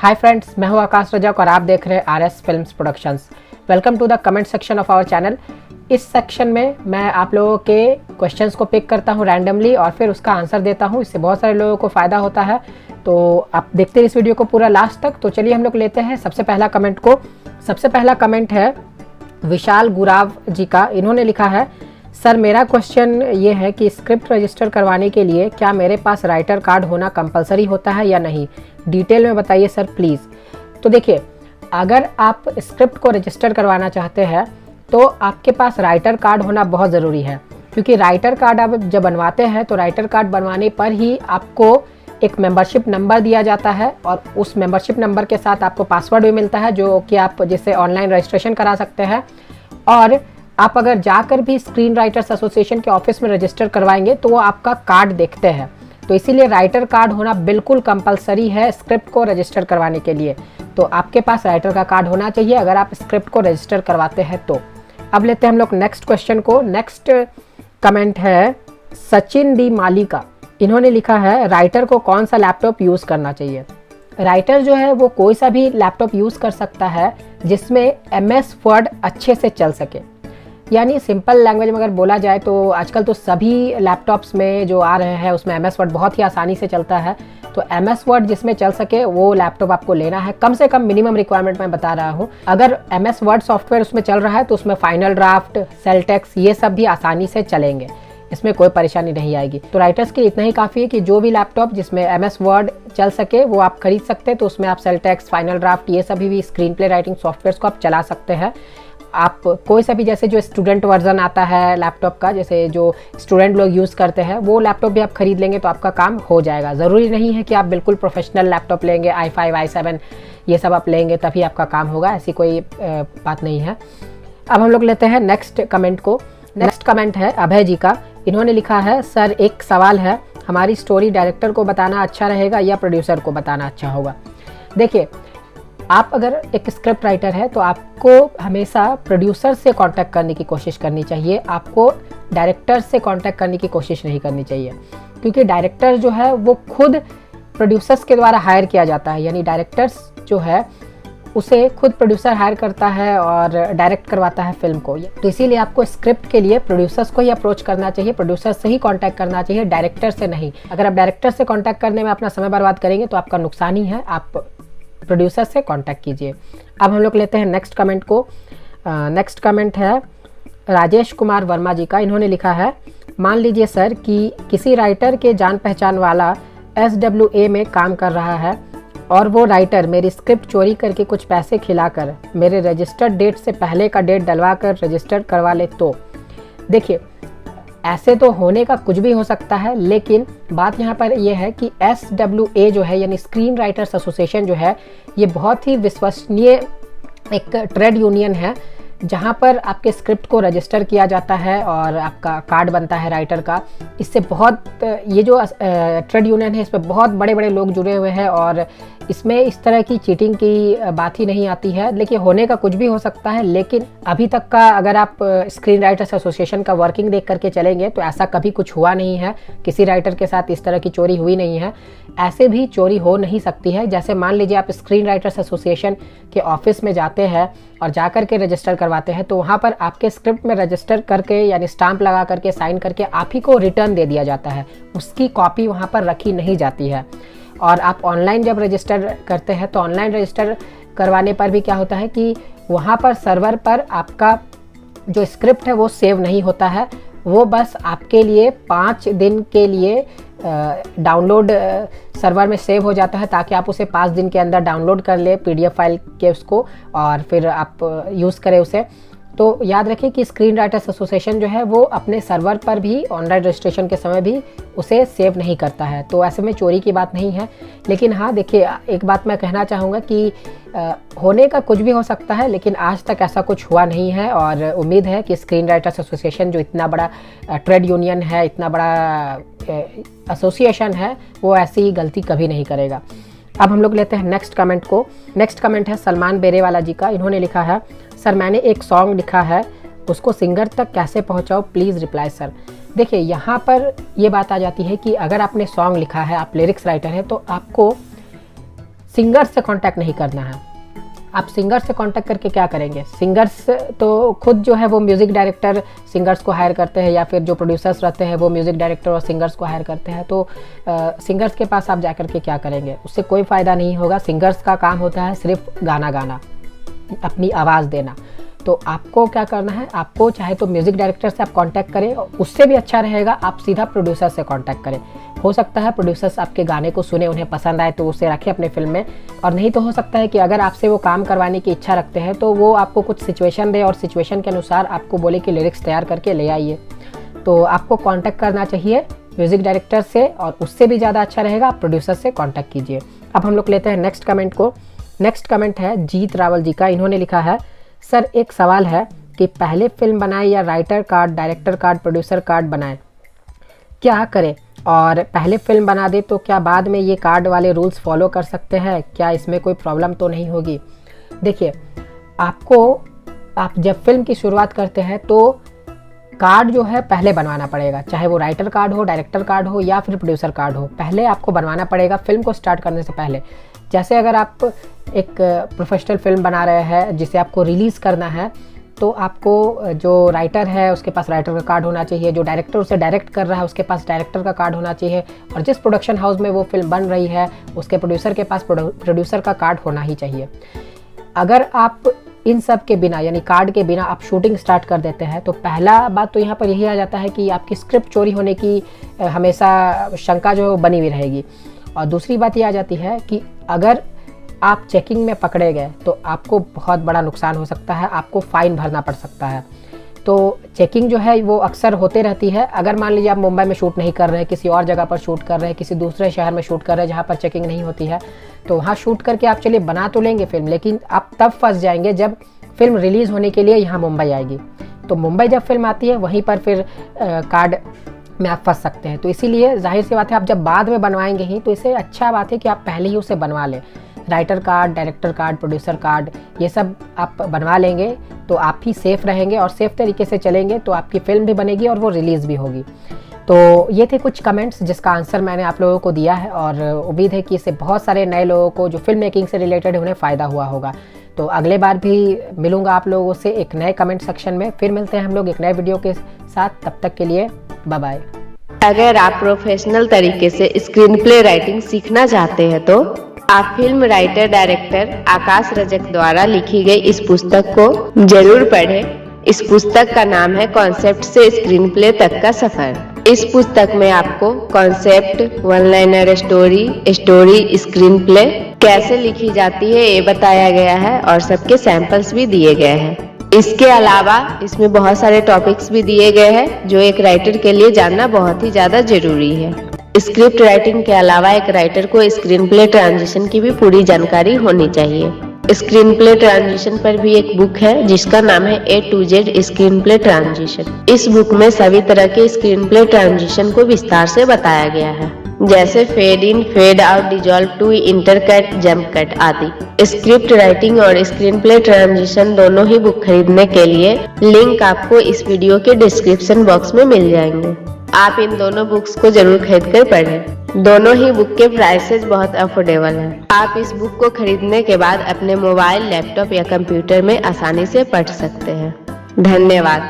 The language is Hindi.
हाय फ्रेंड्स, मैं हूं आकाश रजक और आप देख रहे हैं RS films productions. Welcome to the comment section of our channel. इस सेक्शन में मैं आप लोगों के क्वेश्चंस को पिक करता हूं रैंडमली और फिर उसका आंसर देता हूं। इससे बहुत सारे लोगों को फ़ायदा होता है, तो आप देखते हैं इस वीडियो को पूरा लास्ट तक। तो चलिए हम लोग लेते हैं सबसे पहला कमेंट को। सबसे पहला कमेंट है विशाल गुराव जी का। इन्होंने लिखा है, सर मेरा क्वेश्चन ये है कि स्क्रिप्ट रजिस्टर करवाने के लिए क्या मेरे पास राइटर कार्ड होना कंपलसरी होता है या नहीं? डिटेल में बताइए सर प्लीज़। तो देखिए, अगर आप स्क्रिप्ट को रजिस्टर करवाना चाहते हैं तो आपके पास राइटर कार्ड होना बहुत ज़रूरी है, क्योंकि राइटर कार्ड आप जब बनवाते हैं तो राइटर कार्ड बनवाने पर ही आपको एक मेंबरशिप नंबर दिया जाता है और उस मेंबरशिप नंबर के साथ आपको पासवर्ड भी मिलता है, जो कि आप जिससे ऑनलाइन रजिस्ट्रेशन करा सकते हैं। और आप अगर जाकर भी स्क्रीन राइटर्स एसोसिएशन के ऑफिस में रजिस्टर करवाएंगे तो वो आपका कार्ड देखते हैं। तो इसीलिए राइटर कार्ड होना बिल्कुल कंपलसरी है स्क्रिप्ट को रजिस्टर करवाने के लिए। तो आपके पास राइटर का कार्ड होना चाहिए अगर आप स्क्रिप्ट को रजिस्टर करवाते हैं तो। अब लेते हैं हम लोग नेक्स्ट क्वेश्चन को। नेक्स्ट कमेंट है सचिन डी माली का। इन्होंने लिखा है, राइटर को कौन सा लैपटॉप यूज़ करना चाहिए? राइटर जो है वो कोई सा भी लैपटॉप यूज़ कर सकता है जिसमें MS वर्ड अच्छे से चल सके। यानी सिंपल लैंग्वेज में अगर बोला जाए तो आजकल तो सभी लैपटॉप्स में जो आ रहे हैं उसमें MS वर्ड बहुत ही आसानी से चलता है। तो MS वर्ड जिसमें चल सके वो लैपटॉप आपको लेना है। कम से कम मिनिमम रिक्वायरमेंट मैं बता रहा हूँ। अगर MS वर्ड सॉफ्टवेयर उसमें चल रहा है तो उसमें फाइनल ड्राफ्ट, सेलटेक्स ये सब भी आसानी से चलेंगे, इसमें कोई परेशानी नहीं आएगी। तो राइटर्स के लिए इतना ही काफ़ी है कि जो भी लैपटॉप जिसमें MS वर्ड चल सके वो आप खरीद सकते हैं। तो उसमें आप सेलटेक्स, फाइनल ड्राफ्ट ये सभी भी स्क्रीन प्ले राइटिंग सॉफ्टवेयर को आप चला सकते हैं। आप कोई सा भी, जैसे जो स्टूडेंट वर्जन आता है लैपटॉप का, जैसे जो स्टूडेंट लोग यूज़ करते हैं, वो लैपटॉप भी आप खरीद लेंगे तो आपका काम हो जाएगा। ज़रूरी नहीं है कि आप बिल्कुल प्रोफेशनल लैपटॉप लेंगे, i5, i7 ये सब आप लेंगे तभी आपका काम होगा, ऐसी कोई बात नहीं है। अब हम लोग लेते हैं नेक्स्ट कमेंट को। नेक्स्ट कमेंट है अभय जी का। इन्होंने लिखा है, सर एक सवाल है, हमारी स्टोरी डायरेक्टर को बताना अच्छा रहेगा या प्रोड्यूसर को बताना अच्छा होगा? देखिए, आप अगर एक स्क्रिप्ट राइटर है तो आपको हमेशा प्रोड्यूसर से कांटेक्ट करने की कोशिश करनी चाहिए। आपको डायरेक्टर से कांटेक्ट करने की कोशिश नहीं करनी चाहिए, क्योंकि डायरेक्टर जो है वो खुद प्रोड्यूसर्स के द्वारा हायर किया जाता है। यानी डायरेक्टर्स जो है उसे खुद प्रोड्यूसर हायर करता है और डायरेक्ट करवाता है फिल्म को। तो इसीलिए आपको स्क्रिप्ट के लिए प्रोड्यूसर्स को ही अप्रोच करना चाहिए, प्रोड्यूसर से ही कांटेक्ट करना चाहिए, डायरेक्टर से नहीं। अगर आप डायरेक्टर से कांटेक्ट करने में अपना समय बर्बाद करेंगे तो आपका नुकसान ही है। आप प्रोड्यूसर से कांटेक्ट कीजिए। अब हम लोग लेते हैं नेक्स्ट कमेंट को। नेक्स्ट कमेंट है राजेश कुमार वर्मा जी का। इन्होंने लिखा है, मान लीजिए सर कि किसी राइटर के जान पहचान वाला SWA में काम कर रहा है और वो राइटर मेरी स्क्रिप्ट चोरी करके कुछ पैसे खिलाकर मेरे रजिस्टर्ड डेट से पहले का डेट डलवा कर रजिस्टर करवा ले तो? देखिए, ऐसे तो होने का कुछ भी हो सकता है, लेकिन बात यहाँ पर यह है कि SWA जो है यानी स्क्रीन राइटर्स एसोसिएशन जो है, ये बहुत ही विश्वसनीय एक ट्रेड यूनियन है जहाँ पर आपके स्क्रिप्ट को रजिस्टर किया जाता है और आपका कार्ड बनता है राइटर का। इससे बहुत, ये जो ट्रेड यूनियन है इसमें बहुत बड़े बड़े लोग जुड़े हुए हैं और इसमें इस तरह की चीटिंग की बात ही नहीं आती है। लेकिन होने का कुछ भी हो सकता है, लेकिन अभी तक का अगर आप स्क्रीन राइटर्स एसोसिएशन का वर्किंग देख करके चलेंगे तो ऐसा कभी कुछ हुआ नहीं है, किसी राइटर के साथ इस तरह की चोरी हुई नहीं है। ऐसे भी चोरी हो नहीं सकती है। जैसे मान लीजिए आप स्क्रीन राइटर्स एसोसिएशन के ऑफिस में जाते हैं और जाकर के रजिस्टर करवाते हैं तो वहाँ पर आपके स्क्रिप्ट में रजिस्टर करके यानी स्टाम्प लगा करके साइन करके आप ही को रिटर्न दे दिया जाता है, उसकी कॉपी वहाँ पर रखी नहीं जाती है। और आप ऑनलाइन जब रजिस्टर करते हैं तो ऑनलाइन रजिस्टर करवाने पर भी क्या होता है कि वहाँ पर सर्वर पर आपका जो स्क्रिप्ट है वो सेव नहीं होता है, वो बस आपके लिए 5 दिन के लिए डाउनलोड सर्वर में सेव हो जाता है, ताकि आप उसे 5 दिन के अंदर डाउनलोड कर ले PDF फाइल के उसको और फिर आप यूज़ करें उसे। तो याद रखें कि स्क्रीन राइटर्स एसोसिएशन जो है वो अपने सर्वर पर भी ऑनलाइन रजिस्ट्रेशन के समय भी उसे सेव नहीं करता है, तो ऐसे में चोरी की बात नहीं है। लेकिन हाँ देखिए, एक बात मैं कहना चाहूँगा कि होने का कुछ भी हो सकता है, लेकिन आज तक ऐसा कुछ हुआ नहीं है और उम्मीद है कि स्क्रीन राइटर्स एसोसिएशन जो इतना बड़ा ट्रेड यूनियन है, इतना बड़ा एसोसिएशन है, वो ऐसी गलती कभी नहीं करेगा। अब हम लोग लेते हैं नेक्स्ट कमेंट को। नेक्स्ट कमेंट है सलमान बेरेवाला जी का। इन्होंने लिखा है, सर मैंने एक सॉन्ग लिखा है, उसको सिंगर तक कैसे पहुंचाऊं, प्लीज़ रिप्लाई सर। देखिए, यहाँ पर ये बात आ जाती है कि अगर आपने सॉन्ग लिखा है, आप लिरिक्स राइटर हैं, तो आपको सिंगर से कांटेक्ट नहीं करना है। आप सिंगर से कांटेक्ट करके क्या करेंगे? सिंगर्स तो खुद जो है वो म्यूज़िक डायरेक्टर सिंगर्स को हायर करते हैं, या फिर जो प्रोड्यूसर्स रहते हैं वो म्यूज़िक डायरेक्टर और सिंगर्स को हायर करते हैं। तो सिंगर्स के पास आप जाकर के क्या करेंगे? उससे कोई फ़ायदा नहीं होगा। सिंगर्स का काम होता है सिर्फ गाना गाना, अपनी आवाज़ देना। तो आपको क्या करना है, आपको चाहे तो म्यूज़िक डायरेक्टर से आप कांटेक्ट करें, उससे भी अच्छा रहेगा आप सीधा प्रोड्यूसर से कांटेक्ट करें। हो सकता है प्रोड्यूसर्स आपके गाने को सुने, उन्हें पसंद आए तो उसे रखें अपने फिल्म में, और नहीं तो हो सकता है कि अगर आपसे वो काम करवाने की इच्छा रखते हैं तो वो आपको कुछ सिचुएशन दे और सिचुएशन के अनुसार आपको बोले कि लिरिक्स तैयार करके ले आइए। तो आपको कांटेक्ट करना चाहिए म्यूज़िक डायरेक्टर से, और उससे भी ज़्यादा अच्छा रहेगा आप प्रोड्यूसर से कांटेक्ट कीजिए। अब हम लोग लेते हैं नेक्स्ट कमेंट को। नेक्स्ट कमेंट है जीत रावल जी का। इन्होंने लिखा है, सर एक सवाल है कि पहले फिल्म बनाए या writer card, director card, producer card बनाए, क्या करें? और पहले फिल्म बना दे तो क्या बाद में ये कार्ड वाले रूल्स फॉलो कर सकते हैं? क्या इसमें कोई प्रॉब्लम तो नहीं होगी? देखिए, आप जब फिल्म की शुरुआत करते हैं तो कार्ड जो है पहले बनवाना पड़ेगा, चाहे वो राइटर कार्ड हो, डायरेक्टर कार्ड हो या फिर प्रोड्यूसर कार्ड हो, पहले आपको बनवाना पड़ेगा फिल्म को स्टार्ट करने से पहले। जैसे अगर आप एक प्रोफेशनल फिल्म बना रहे हैं जिसे आपको रिलीज़ करना है, तो आपको जो राइटर है उसके पास राइटर का कार्ड होना चाहिए, जो डायरेक्टर उसे डायरेक्ट कर रहा है उसके पास डायरेक्टर का कार्ड होना चाहिए, और जिस प्रोडक्शन हाउस में वो फिल्म बन रही है उसके प्रोड्यूसर के पास प्रोड्यूसर का कार्ड होना ही चाहिए। अगर आप इन सब के बिना, यानी कार्ड के बिना आप शूटिंग स्टार्ट कर देते हैं, तो पहला बात तो यहाँ पर यही आ जाता है कि आपकी स्क्रिप्ट चोरी होने की हमेशा शंका जो बनी हुई रहेगी। और दूसरी बात ये आ जाती है कि अगर आप चेकिंग में पकड़े गए तो आपको बहुत बड़ा नुकसान हो सकता है, आपको फ़ाइन भरना पड़ सकता है। तो चेकिंग जो है वो अक्सर होते रहती है। अगर मान लीजिए आप मुंबई में शूट नहीं कर रहे हैं, किसी और जगह पर शूट कर रहे हैं, किसी दूसरे शहर में शूट कर रहे हैं जहाँ पर चेकिंग नहीं होती है, तो वहाँ शूट करके आप चलिए बना तो लेंगे फिल्म, लेकिन आप तब फंस जाएंगे जब फिल्म रिलीज़ होने के लिए यहाँ मुंबई आएगी। तो मुंबई जब फिल्म आती है वहीं पर फिर कार्ड में आप फंस सकते हैं। तो इसीलिए जाहिर सी बात है आप जब बाद में बनवाएंगे ही, तो इससे अच्छा बात है कि आप पहले ही उसे बनवा लें। Writer card, director card, producer card, ये सब आप बनवा लेंगे तो आप ही सेफ़ रहेंगे और सेफ़ तरीके से चलेंगे, तो आपकी फ़िल्म भी बनेगी और वो रिलीज़ भी होगी। तो ये थे कुछ कमेंट्स जिसका आंसर मैंने आप लोगों को दिया है, और उम्मीद है कि इससे बहुत सारे नए लोगों को जो फिल्म मेकिंग से रिलेटेड उन्हें फ़ायदा हुआ होगा। तो अगले बार भी मिलूँगा आप लोगों से एक नए कमेंट सेक्शन में। फिर मिलते हैं हम लोग एक नए वीडियो के साथ, तब तक के लिए बाय बाय। अगर आप प्रोफेशनल तरीके से स्क्रीन प्ले राइटिंग सीखना चाहते हैं तो आप फिल्म राइटर डायरेक्टर आकाश रजक द्वारा लिखी गई इस पुस्तक को जरूर पढ़ें। इस पुस्तक का नाम है कॉन्सेप्ट से स्क्रीन प्ले तक का सफर। इस पुस्तक में आपको concept, one liner story, screen play कैसे लिखी जाती है ये बताया गया है, और सबके सैंपल्स भी दिए गए हैं। इसके अलावा इसमें बहुत सारे टॉपिक्स भी दिए गए हैं जो एक राइटर के लिए जानना बहुत ही ज्यादा जरूरी है। स्क्रिप्ट राइटिंग के अलावा एक राइटर को स्क्रीन प्ले ट्रांजिशन की भी पूरी जानकारी होनी चाहिए। स्क्रीन प्ले ट्रांजिशन पर भी एक बुक है जिसका नाम है A to Z screen play transition. इस बुक में सभी तरह के स्क्रीन प्ले ट्रांजिशन को विस्तार से बताया गया है, जैसे fade in, fade out, dissolve to, intercut, jump cut आदि। स्क्रिप्ट राइटिंग और स्क्रीन प्ले ट्रांजिशन दोनों ही बुक खरीदने के लिए लिंक आपको इस वीडियो के डिस्क्रिप्शन बॉक्स में मिल जाएंगे। आप इन दोनों बुक्स को जरूर खरीद कर पढ़ें। दोनों ही बुक के प्राइसेस बहुत अफोर्डेबल हैं। आप इस बुक को खरीदने के बाद अपने मोबाइल, लैपटॉप या कंप्यूटर में आसानी से पढ़ सकते हैं। धन्यवाद।